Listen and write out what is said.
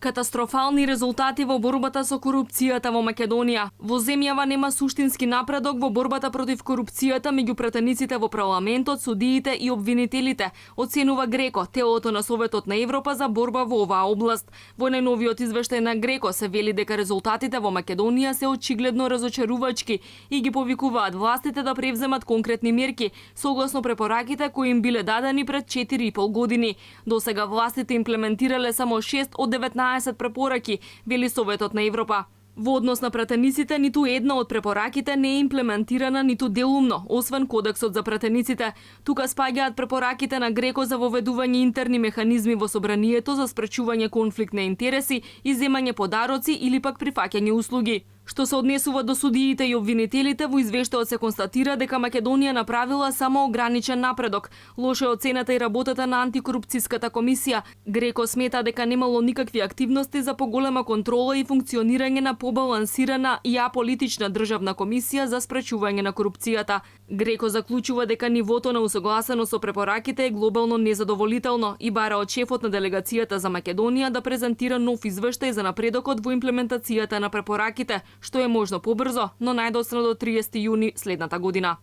Катастрофални резултати во борбата со корупцијата во Македонија. Во земјава нема суштински напредок во борбата против корупцијата меѓу пратениците во парламентот, судиите и обвинителите, оценува Греко, телото на Советот на Европа за борба во оваа област. Во најновиот извештај на Греко се вели дека резултатите во Македонија се очигледно разочарувачки и ги повикуваат властите да превземат конкретни мерки, согласно препораките кои им биле дадени пред 4,5 години. Досега властите имплементирале само 6 од 19 препораки, вели Советот на Европа. Во однос на пратениците, ниту една од препораките не е имплементирана ниту делумно, освен Кодексот за пратениците. Тука спаѓаат препораките на Греко за воведување интерни механизми во собранието за спречување конфликт на интереси и земање подароци или пак прифаќање услуги. Што се однесува до судиите и обвинителите, во извештајот се констатира дека Македонија направила само ограничен напредок. Лоша е оцената и работата на антикорупцијската комисија. Греко смета дека немало никакви активности за поголема контрола и функционирање на побалансирана и аполитична државна комисија за спречување на корупцијата. Греко заклучува дека нивото на усогласено со препораките е глобално незадоволително и бара од шефот на делегацијата за Македонија да презентира нов извештај за напредокот во имплементацијата на препораките, што е можно побрзо, но најдоцна до 30 јуни следната година.